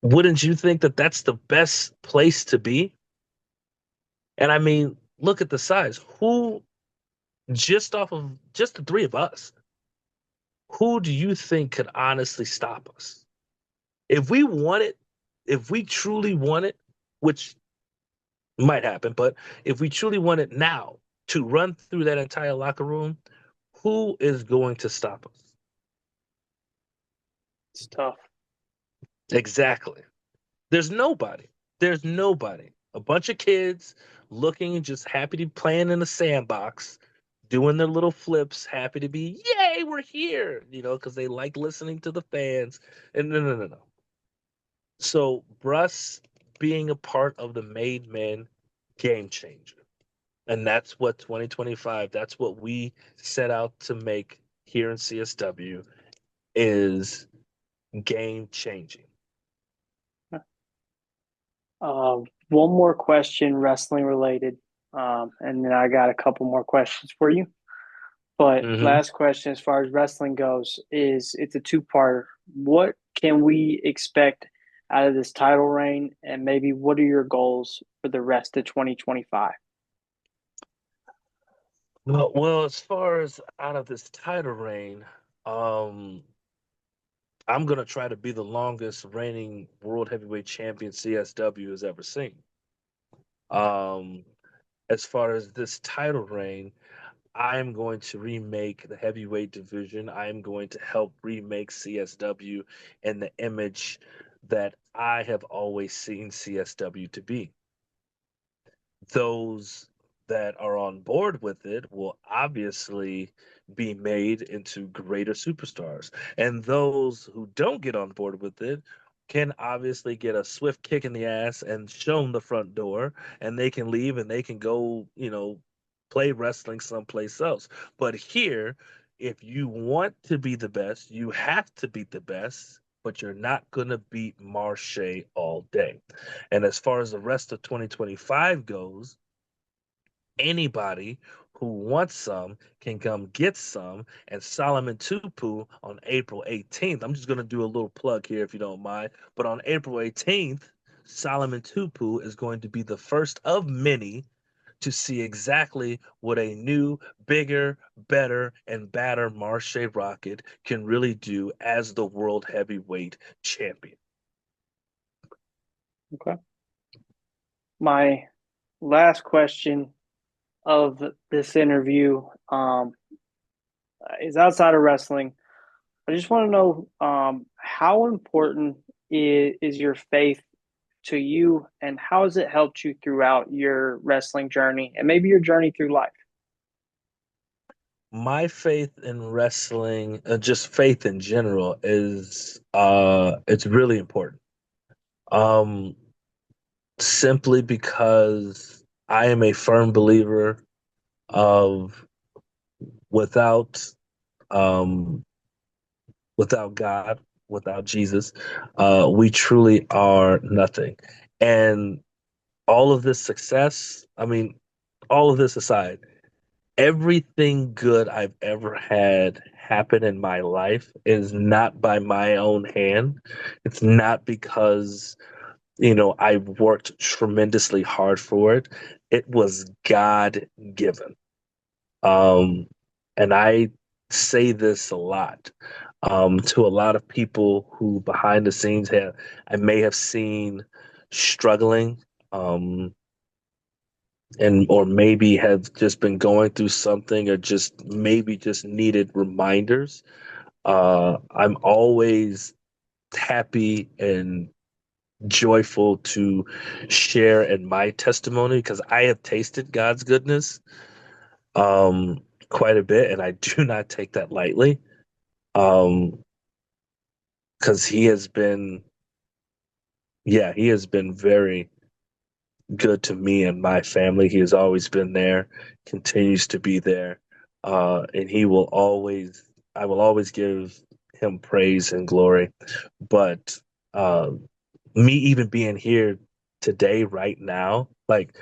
wouldn't you think that that's the best place to be? And I mean, look at the size. Who just off of just the three of us, who do you think could honestly stop us? If we want it, if we truly want it, which might happen, but if we truly want it now to run through that entire locker room, who is going to stop us? It's tough. Exactly. There's nobody. There's nobody. A bunch of kids looking and just happy to be playing in the sandbox, doing their little flips, happy to be, yay, we're here, because they like listening to the fans. And no, no, no, no. So Bruss being a part of the made men game changer. And that's what 2025, that's what we set out to make here in CSW is game changing. One more question, wrestling related, and then I got a couple more questions for you. But Hmm. last question, as far as wrestling goes, is it's a two-parter. What can we expect out of this title reign, and maybe what are your goals for the rest of 2025? Well, as far as out of this title reign, um, I'm gonna try to be the longest reigning world heavyweight champion CSW has ever seen. Um, as far as this title reign, I'm going to remake the heavyweight division. I'm going to help remake CSW in the image that I have always seen CSW to be. Those that are on board with it will obviously be made into greater superstars. And those who don't get on board with it can obviously get a swift kick in the ass and shown the front door, and they can leave and they can go, play wrestling someplace else. But here, if you want to be the best, you have to be the best. But you're not going to beat Marshe all day. And as far as the rest of 2025 goes, anybody who wants some can come get some. And Solomon Tupu on April 18th, I'm just going to do a little plug here if you don't mind. But on April 18th, Solomon Tupu is going to be the first of many to see exactly what a new, bigger, better, and badder Marshe Rockett can really do as the world heavyweight champion. Okay. My last question of this interview is outside of wrestling. I just want to know how important is your faith to you, and how has it helped you throughout your wrestling journey and maybe your journey through life? My faith in wrestling, just faith in general, is it's really important. Um, Simply because I am a firm believer of without um without God, without Jesus, we truly are nothing. And all of this success, I mean, all of this aside, everything good I've ever had happen in my life is not by my own hand. It's not because, I worked tremendously hard for it. It was God given. Um, and I say this a lot to a lot of people who behind the scenes I may have seen struggling. And or maybe have just been going through something or just maybe just needed reminders. I'm always happy and joyful to share in my testimony because I have tasted God's goodness quite a bit, and I do not take that lightly. Um, because he has been, yeah, he has been very good to me and my family. He has always been there, continues to be there, and he will always, I will always give him praise and glory. But uh, me even being here today, right now, like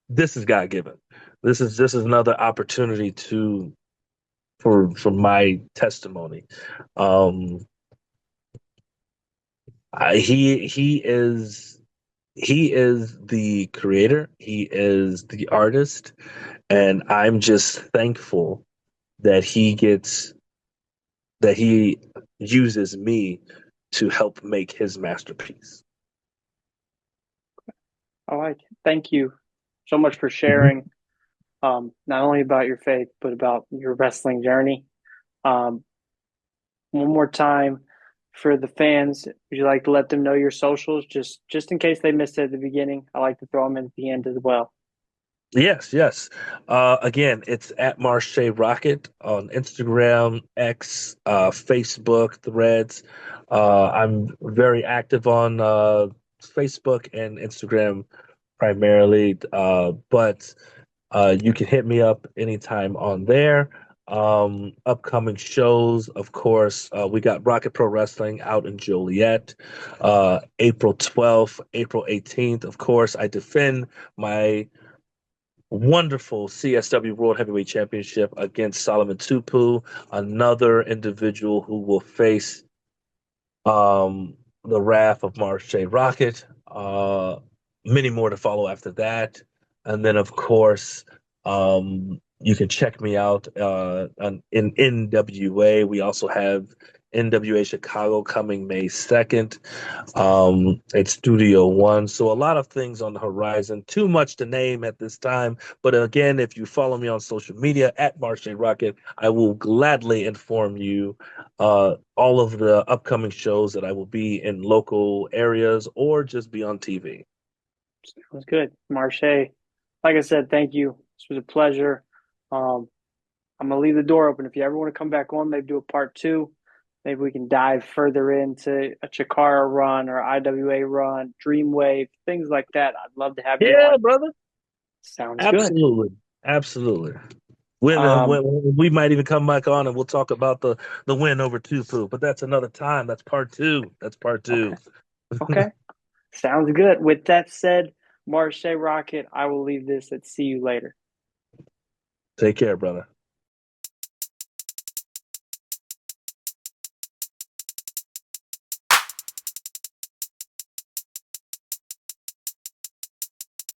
this is God given. This is another opportunity to for my testimony. Um, he is the creator. He is the artist, and I'm just thankful that he uses me to help make his masterpiece. I like it. Thank you so much for Mhm. sharing, not only about your faith, but about your wrestling journey. Um, one more time for the fans, would you like to let them know your socials just in case they missed it at the beginning? I like to throw them in at the end as well. Yes, yes. Again, it's at Marshe Rockett on Instagram, X, Facebook, Threads. I'm very active on Facebook and Instagram primarily, but you can hit me up anytime on there. Upcoming shows, of course, we got Rocket Pro Wrestling out in Joliet, April 12th, April 18th. Of course, I defend my wonderful CSW World Heavyweight Championship against Solomon Tupu, another individual who will face um, the wrath of Marshe Rockett. Many more to follow after that. And then, of course, you can check me out in NWA. We also have NWA Chicago coming May 2nd. At Studio One. So a lot of things on the horizon. Too much to name at this time. But again, if you follow me on social media at Marshe Rockett, I will gladly inform you all of the upcoming shows that I will be in local areas or just be on TV. Sounds good. Marshe, like I said, thank you. This was a pleasure. Um, I'm gonna leave the door open. If you ever want to come back on, maybe do a part two. Maybe we can dive further into a Chikara run or IWA run, Dreamwave, things like that. I'd love to have you Yeah, on. brother. Sounds good. Absolutely. Absolutely. Um, When we might even come back on and we'll talk about the win over Tupu, but that's another time. That's part two. That's part two. okay. Okay. Sounds good. With that said, Marshe Rocket, I will leave this at see you later. Take care, brother.